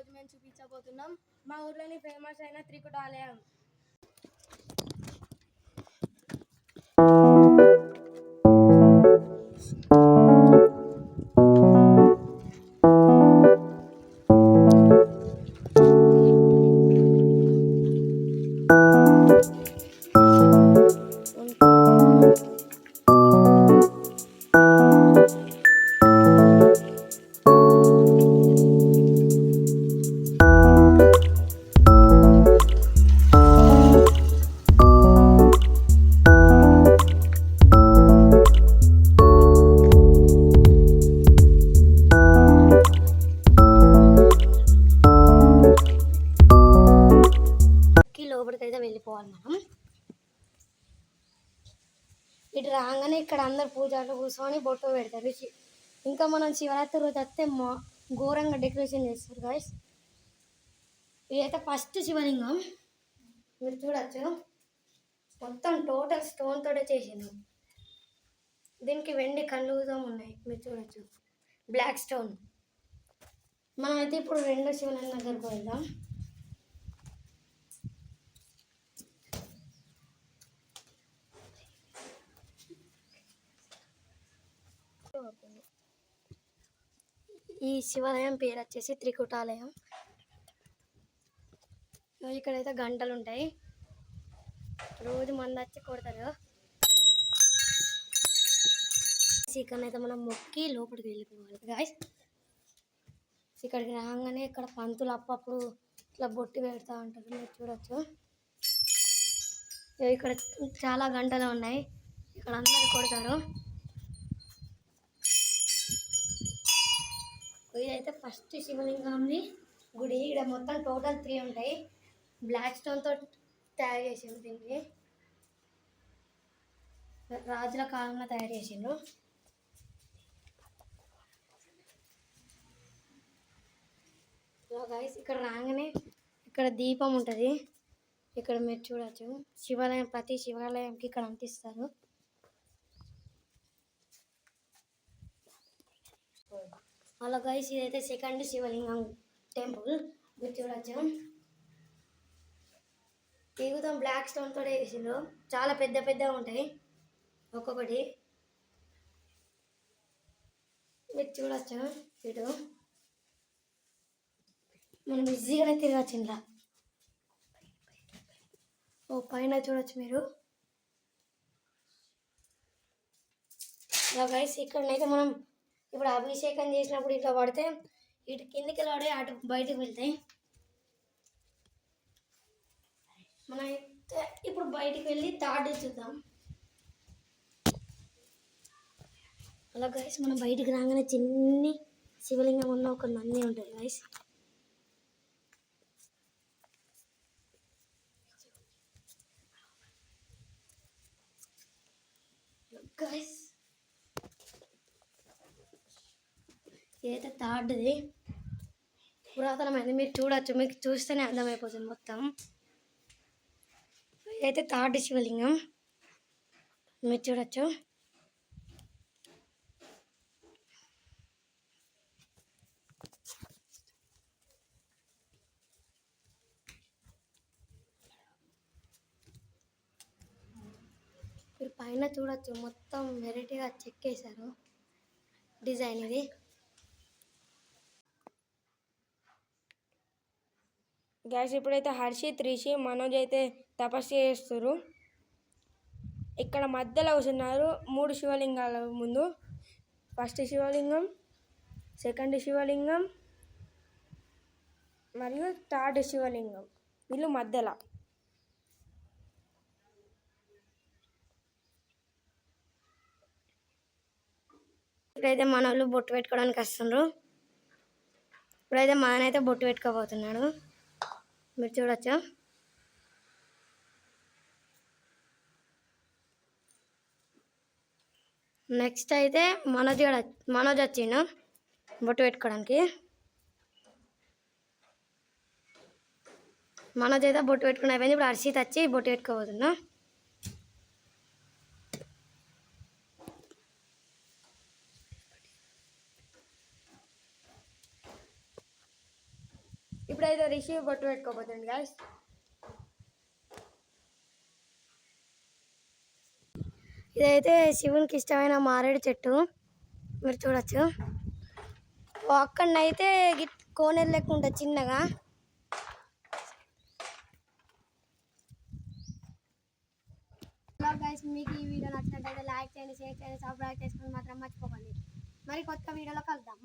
ఈరోజు మేము చూపించబోతున్నాం మా ఊర్లోని ఫేమస్ అయిన త్రికుట ఆలయం. లోపలికైతే వెళ్ళిపోవాలి మనం. ఇటు రాగానే ఇక్కడ అందరు పూజలు కూర్చొని బొట్టు పెడతారు. ఇంకా మనం శివరాత్రి రోజు వస్తే ఘోరంగా డెకరేషన్ చేస్తారు గాయస్. ఇదైతే ఫస్ట్ శివలింగం, మీరు చూడచ్చు. మొత్తం టోటల్ స్టోన్ తోటే చేసిండు. దీనికి వెండి కళ్ళుతో ఉన్నాయి, మీరు చూడచ్చు. Black stone. మనమైతే ఇప్పుడు రెండో శివలింగం దగ్గరకు వెళ్దాం. ఈ శివాలయం పేరు వచ్చేసి త్రికుటాలయం. ఇక్కడైతే గంటలు ఉంటాయి, రోజు మంది వచ్చి కొడతారు. ఇక్కడనైతే మనం మొక్కి లోపలికి వెళ్ళిపోవాలి గాయస్. ఇక్కడికి రాగానే ఇక్కడ పంతులు అప్పుడప్పుడు ఇట్లా బొట్టి పెడతా ఉంటారు, మీరు చూడొచ్చు. ఇక్కడ చాలా గంటలు ఉన్నాయి, ఇక్కడ అందరు కొడతారు. ఇదైతే ఫస్ట్ శివలింగంని గుడి. ఇక్కడ మొత్తం టోటల్ 3 ఉంటాయి. బ్లాక్ స్టోన్తో తయారు చేసిండు. దీన్ని రాజుల కాలంలో తయారు చేసిండు. గైస్ ఇక్కడ రాగానే ఇక్కడ దీపం ఉంటుంది, ఇక్కడ మీరు చూడొచ్చు. శివాలయం, ప్రతి శివాలయంకి ఇక్కడ అంటిస్తారు. అలా గైస్ ఇదైతే సెకండ్ శివలింగం టెంపుల్, మీరు చూడొచ్చు. తీగుతాం బ్లాక్ స్టోన్ తోటే వేసిండ్రు. చాలా పెద్ద పెద్దగా ఉంటాయి ఒక్కొక్కటి, మీరు చూడొచ్చు. ఇటు మనం ఈజీగానే తిరగచ్చు. ఇలా పైన చూడొచ్చు మీరు. ఇలా గైస్ ఇక్కడనైతే మనం ఇప్పుడు అభిషేకం చేసినప్పుడు ఇట్లా పడితే ఇటు కిందికి పడి అటు బయటకు వెళ్తాయి. మనం ఇప్పుడు బయటికి వెళ్ళి తాడు చూద్దాం. అలా గైస్ మనం బయటికి రాగానే చిన్ని శివలింగం ఉన్న ఒక నంది ఉంటుంది గైస్. గైస్ ఇదైతే తాడుది, పురాతనమైంది, మీరు చూడొచ్చు. మీకు చూస్తేనే అర్థమైపోతుంది మొత్తం. ఇదైతే తాడు శివలింగం, మీరు చూడొచ్చు. మీరు పైన చూడొచ్చు, మొత్తం వెరైటీగా చెక్కేశారు డిజైన్ ఇది. గ్యాస్ ఇప్పుడైతే హర్షిత్, రిషి, మనోజ్ అయితే తపస్సు చేస్తారు. ఇక్కడ మధ్యలో కూర్చున్నారు 3 శివలింగాల ముందు. ఫస్ట్ శివలింగం, సెకండ్ శివలింగం మరియు థర్డ్ శివలింగం, వీళ్ళు మధ్యలో. ఇప్పుడైతే మన వాళ్ళు బొట్టు పెట్టుకోవడానికి వస్తున్నారు. ఇప్పుడైతే మననైతే బొట్టు పెట్టుకోబోతున్నాడు, మీరు చూడొచ్చు. నెక్స్ట్ అయితే మనోజ్ వచ్చిండు బొట్టు పెట్టుకోవడానికి. మనోజ్ అయితే బొట్టు పెట్టుకుని అయిపోయింది. ఇప్పుడు హర్షిత్ వచ్చి బొట్టు పెట్టుకోబోతున్నా. ఇప్పుడైతే రిషి బొట్టు పెట్టుకోబోతుంది గాయస్. ఇదైతే శివునికి ఇష్టమైన మారేడు చెట్టు, మీరు చూడొచ్చు. అక్కడనైతే కోనేరు లెక్క ఉంటుంది చిన్నగా. గైస్, మీకు ఈ వీడియో నచ్చినట్టయితే లైక్ చేయండి, షేర్ చేయండి, సబ్స్క్రైబ్ చేసుకొని మాత్రం మర్చిపోకండి. మరి కొత్త వీడియోలో కలుద్దాం.